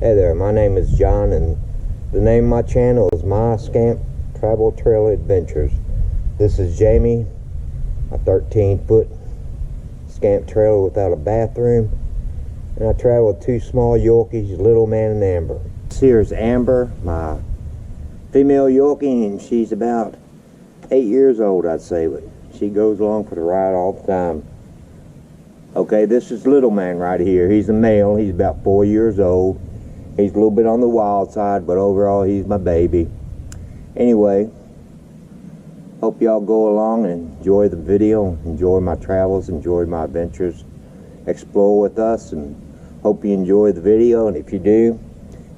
Hey there, my name is John, and the name of my channel is My Scamp Travel Trail Adventures. This is Jamie, a 13-foot scamp trailer without a bathroom, and I travel with two small Yorkies, Little Man and Amber. This here is Amber, my female Yorkie, and she's about 8 years old, I'd say, but she goes along for the ride all the time. Okay, this is Little Man right here. He's a male. He's about 4 years old. He's a little bit on the wild side, but overall he's my baby. Anyway, hope y'all go along and enjoy the video, enjoy my travels, enjoy my adventures, explore with us, and hope you enjoy the video. And if you do,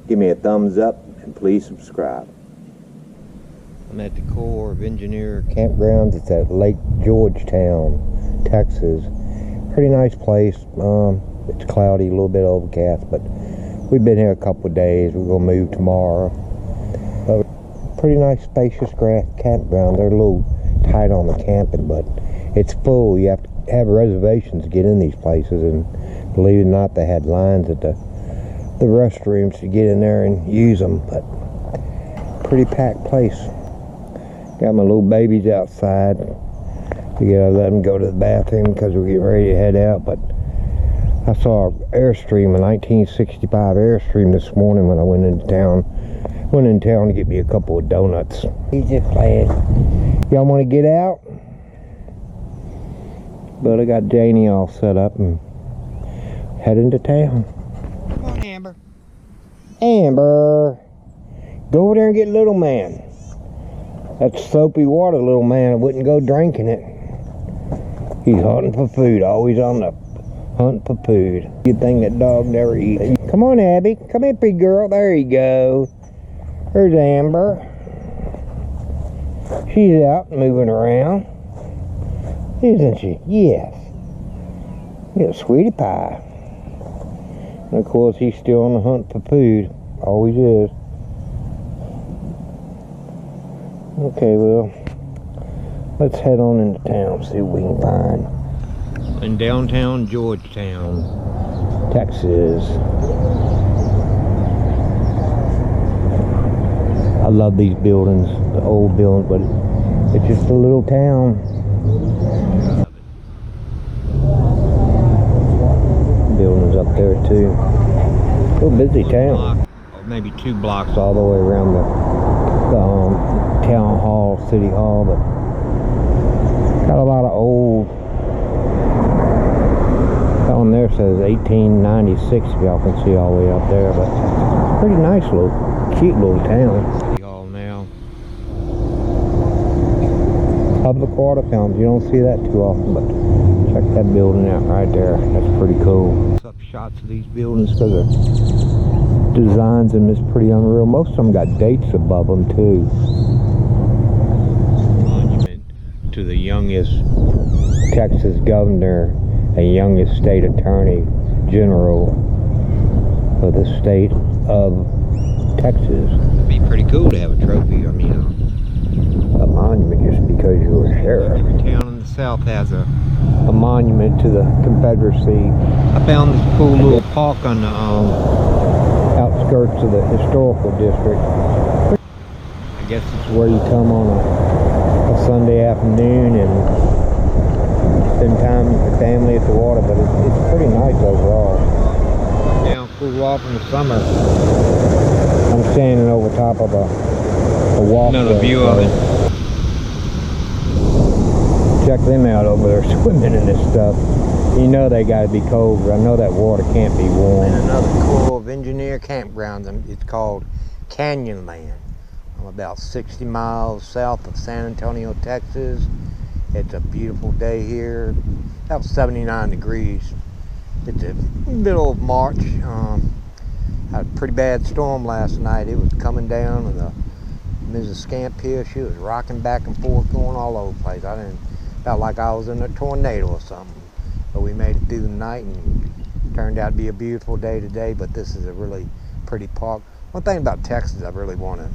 give me a thumbs up and please subscribe. I'm at the Corps of Engineer campgrounds. It's at Lake Georgetown, Texas. Pretty nice place. It's cloudy, a little bit overcast, but we've been here a couple of days. We're gonna move tomorrow. Pretty nice, spacious campground. They're a little tight on the camping, but it's full. You have to have reservations to get in these places, and believe it or not, they had lines at the restrooms to get in there and use them. But pretty packed place. Got my little babies outside. We gotta let them go to the bathroom because we're getting ready to head out. But I saw an Airstream, a 1965 Airstream this morning when I went into town. Went in town to get me a couple of donuts. He's just playing. Y'all want to get out? But I got Janie all set up and heading to town. Come on, Amber. Amber, go over there and get Little Man. That's soapy water, Little Man. I wouldn't go drinking it. He's hunting for food, always on the hunt for food. Good thing that dog never eats. Come on, Abby. Come here, big girl. There you go. There's Amber. She's out moving around. Isn't she? Yes. Yeah, sweetie pie. And of course, he's still on the hunt for food. Always is. Okay, well, let's head on into town, see what we can find. In downtown Georgetown, Texas. I love these buildings, the old buildings, but it's just a little town. Buildings up there too. A little busy town. Maybe 2 blocks all the way around the town hall, city hall, but got a lot of old. On there says 1896, if y'all can see all the way up there, but pretty nice little, cute little town. City hall now. Public water fountains, you don't see that too often, but check that building out right there. That's pretty cool. Up shots of these buildings because the designs in this pretty unreal. Most of them got dates above them too. Monument to the youngest Texas governor and youngest state attorney general for the state of Texas. It'd be pretty cool to have a trophy. I mean, a monument just because you were a sheriff. Every town in the South has a monument to the Confederacy. I found this cool little park on the outskirts of the historical district. I guess it's where you come on a Sunday afternoon and spend time with your family at the water, but it's pretty nice overall. Now, cool off in the summer. I'm standing over top of a walkway. Another view of it. Check them out over there swimming in this stuff. You know they got to be cold, but I know that water can't be warm. And another Corps of Engineer campground. It's called Canyonland. I'm about 60 miles south of San Antonio, Texas. It's a beautiful day here, about 79 degrees. It's the middle of March. Had a pretty bad storm last night. It was coming down, and Mrs. Scamp here, she was rocking back and forth, going all over the place. Felt like I was in a tornado or something. But we made it through the night, and turned out to be a beautiful day today. But this is a really pretty park. One thing about Texas I really want to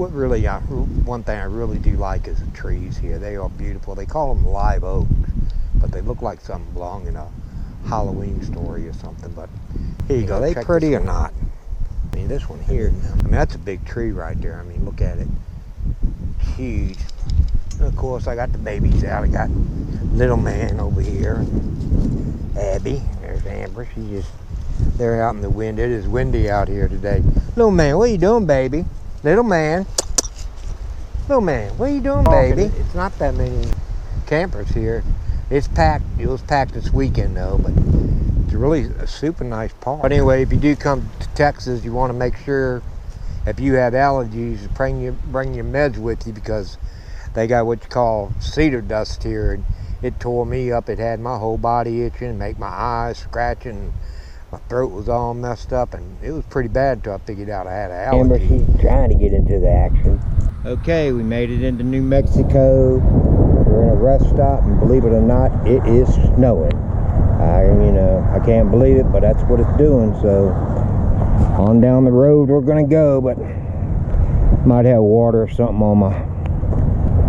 one thing I really do like is the trees here. They are beautiful. They call them live oaks, but they look like something belong in a Halloween story or something. But Here you go. Are they Check pretty this or one. not? I mean, this one here. I mean, that's a big tree right there. I mean, look at it. It's huge. And of course, I got the babies out. I got little man over here. Abby. There's Amber. They're out in the wind. It is windy out here today. Little man, what are you doing, baby? Little man. Little man, what are you doing, baby? It's not that many campers here. It's packed. It was packed this weekend, though, but it's really a super nice park. But anyway, if you do come to Texas, you want to make sure if you have allergies, bring your meds with you, because they got what you call cedar dust here, and it tore me up. It had my whole body itching, make my eyes scratching. My throat was all messed up, and it was pretty bad until I figured out I had an allergy. Amber, she's trying to get into the action. Okay, we made it into New Mexico. We're in a rest stop, and believe it or not, it is snowing. I can't believe it, but that's what it's doing. So on down the road we're gonna go, but might have water or something on my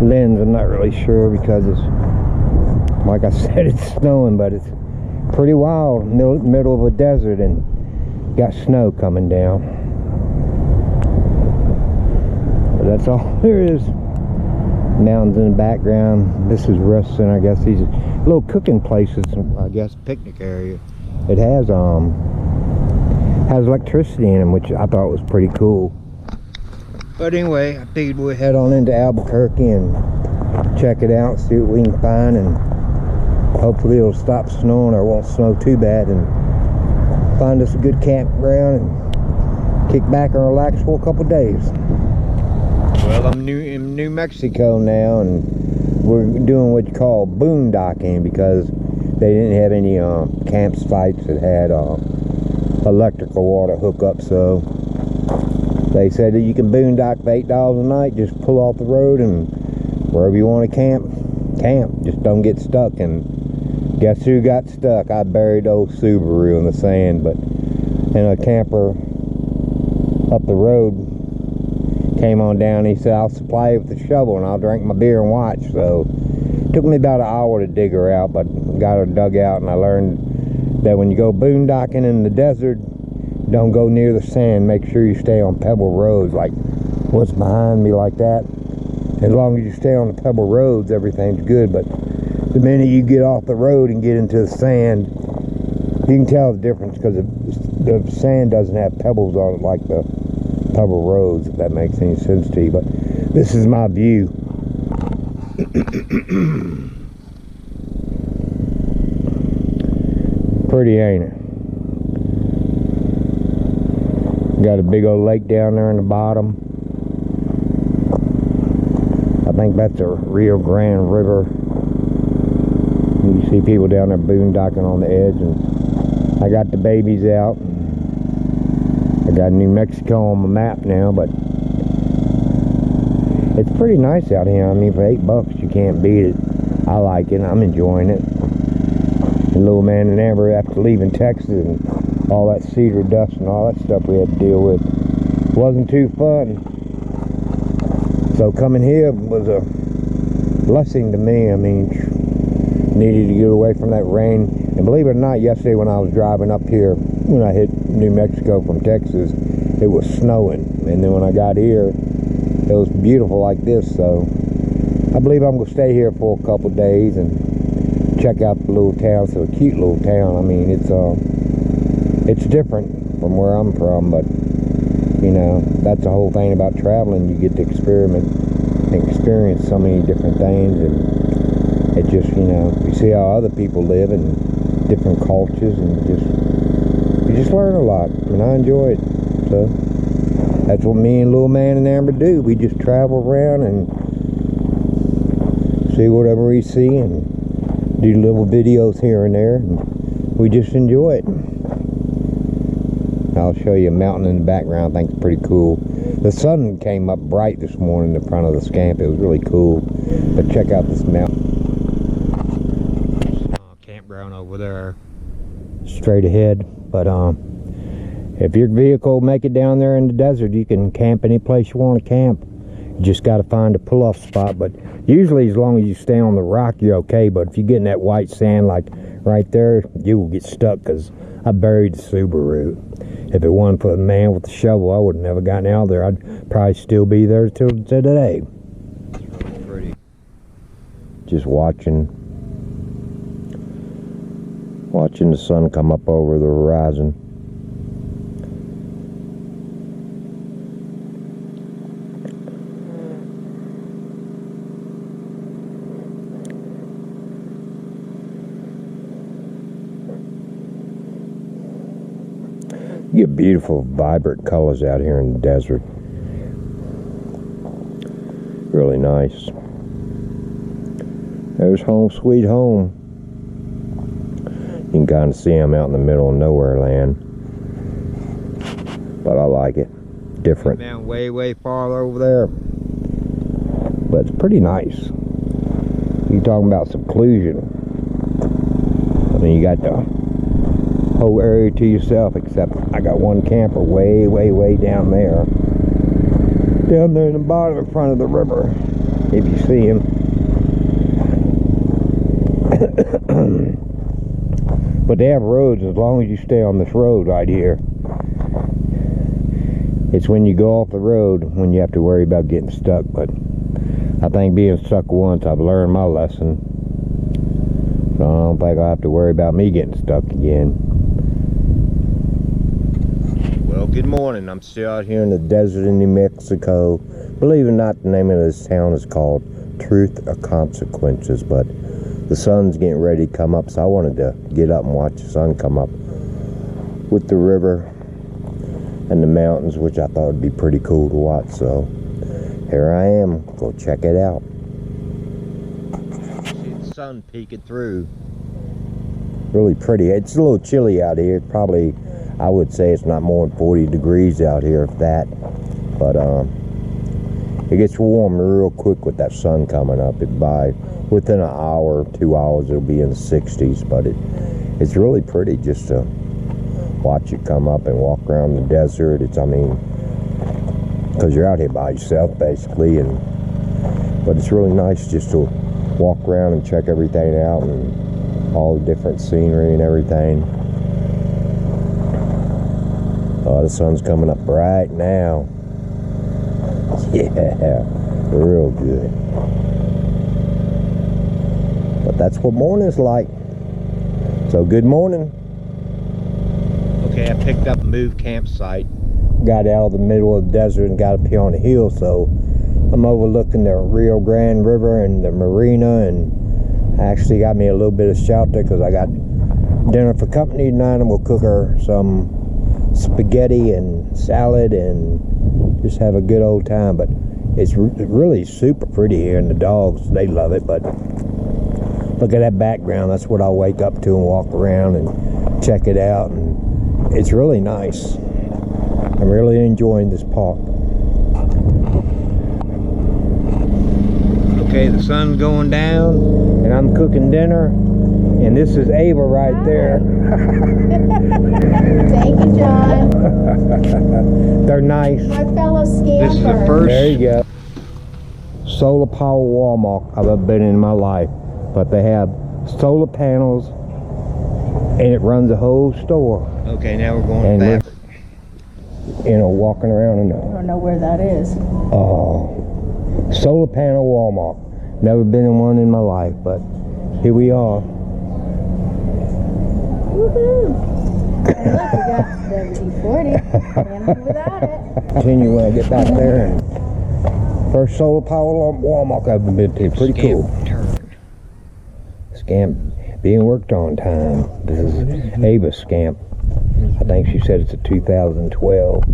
lens. I'm not really sure, because it's, like I said, it's snowing, but it's pretty wild. Middle of a desert, and got snow coming down. But that's all there is. Mountains in the background. This is rest center, I guess. These little cooking places, I guess, picnic area. It has electricity in them, which I thought was pretty cool. But anyway, I figured we'd head on into Albuquerque and check it out, see what we can find, and hopefully it'll stop snowing, or it won't snow too bad, and find us a good campground and kick back and relax for a couple days. Well, I'm in New Mexico now, and we're doing what you call boondocking, because they didn't have any campsites that had electrical water hookup. So they said that you can boondock for $8 a night. Just pull off the road, and wherever you want to camp. Just don't get stuck. And guess who got stuck? I buried old Subaru in the sand, but in a camper up the road came on down. He said, I'll supply you with a shovel and I'll drink my beer and watch. So it took me about an hour to dig her out, but got her dug out. And I learned that when you go boondocking in the desert, don't go near the sand. Make sure you stay on pebble roads, like what's behind me like that. As long as you stay on the pebble roads, everything's good. But the minute you get off the road and get into the sand, you can tell the difference, because the sand doesn't have pebbles on it like the pebble roads, if that makes any sense to you. But this is my view. Pretty, ain't it? Got a big old lake down there in the bottom. I think that's a Rio Grande River. You see people down there boondocking on the edge, and I got the babies out. I got New Mexico on my map now, but it's pretty nice out here. I mean, for $8, you can't beat it. I like it. I'm enjoying it. And little man and Amber, after leaving Texas and all that cedar dust and all that stuff we had to deal with, wasn't too fun. So coming here was a blessing to me. I mean, needed to get away from that rain. And believe it or not, yesterday when I was driving up here, when I hit New Mexico from Texas, it was snowing. And then when I got here, it was beautiful like this. So I believe I'm going to stay here for a couple days and check out the little town. It's a cute little town. I mean, it's different from where I'm from, but you know, that's the whole thing about traveling. You get to experiment and experience so many different things, and it just, you know, you see how other people live and different cultures, and you just learn a lot, and I enjoy it. So that's what me and little man and Amber do. We just travel around and see whatever we see and do little videos here and there, and we just enjoy it. I'll show you a mountain in the background. I think it's pretty cool. The sun came up bright this morning in front of the Scamp. It was really cool. But check out this mountain. Campground over there, straight ahead. But if your vehicle make it down there in the desert, you can camp any place you want to camp. You just got to find a pull-off spot. But usually, as long as you stay on the rock, you're okay. But if you get in that white sand, like right there, you will get stuck, because I buried the Subaru. If it wasn't for the man with the shovel, I would have never gotten out there. I'd probably still be there till today. Pretty. Just watching the sun come up over the horizon. You get beautiful, vibrant colors out here in the desert. Really nice. There's home sweet home. You can kind of see them out in the middle of nowhere land. But I like it. Different. Down way far over there. But it's pretty nice. You're talking about seclusion. I mean, you got the whole area to yourself, except I got one camper way down there in the bottom in front of the river, if you see him. But they have roads as long as you stay on this road right here. It's when you go off the road when you have to worry about getting stuck. But I think being stuck once, I've learned my lesson, so I don't think I'll have to worry about me getting stuck again. Well, good morning. I'm still out here in the desert in New Mexico. Believe it or not, the name of this town is called Truth or Consequences, but the sun's getting ready to come up, so I wanted to get up and watch the sun come up with the river and the mountains, which I thought would be pretty cool to watch. So here I am. Go check it out. See the sun peeking through. Really pretty. It's a little chilly out here. Probably, I would say it's not more than 40 degrees out here, if that. But it gets warm real quick with that sun coming up. Within an hour, 2 hours, it'll be in the 60s. But it's really pretty just to watch it come up and walk around the desert. Because you're out here by yourself basically, but it's really nice just to walk around and check everything out and all the different scenery and everything. Oh, the sun's coming up bright now. Yeah, real good. But that's what morning's like. So good morning. Okay, I picked up a moved campsite. Got out of the middle of the desert and got up here on the hill, so I'm overlooking the Rio Grande River and the marina, and I actually got me a little bit of shelter because I got dinner for company tonight, and we'll cook her some spaghetti and salad and just have a good old time. But it's really super pretty here, and the dogs, they love it. But look at that background. That's what I'll wake up to and walk around and check it out, and it's really nice. I'm really enjoying this park. Okay, the sun's going down and I'm cooking dinner, and this is Ava right there. Thank you, John. They're nice. My fellow scamper. This is the first, there you go, solar power Walmart I've ever been in my life. But they have solar panels and it runs the whole store. Okay, now we're going back. Walking around in I don't know where that is. solar panel Walmart. Never been in one in my life, but here we are. Woohoo! Look, we got WD-40. Can't live without it. Continue when I get back there. And first solar power Walmart I've ever been to. Pretty cool. Scamp being worked on time. This is Ava's Scamp. I think she said it's a 2012.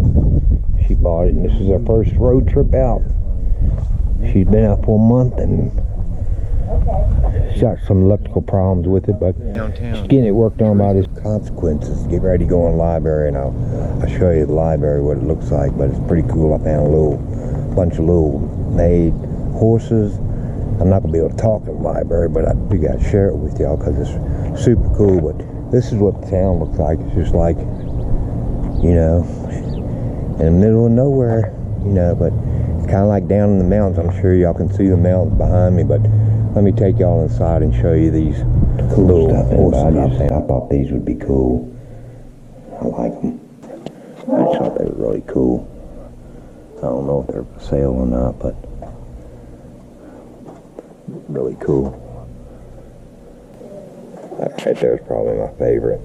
She bought it, and this is her first road trip out. She's been out for a month, and she's got some electrical problems with it, but she's getting it worked on by this Consequences. Get ready to go in the library, and I'll show you the library, what it looks like. But it's pretty cool. I found a bunch of little made horses. I'm not gonna be able to talk in the library, but I do gotta share it with y'all because it's super cool. But this is what the town looks like. It's just like, in the middle of nowhere, but it's kind of like down in the mountains. I'm sure y'all can see the mountains behind me, but let me take y'all inside and show you these cool little horses. I thought these would be cool. really cool. I don't know if they're for sale or not, but really cool. That right there is probably my favorite.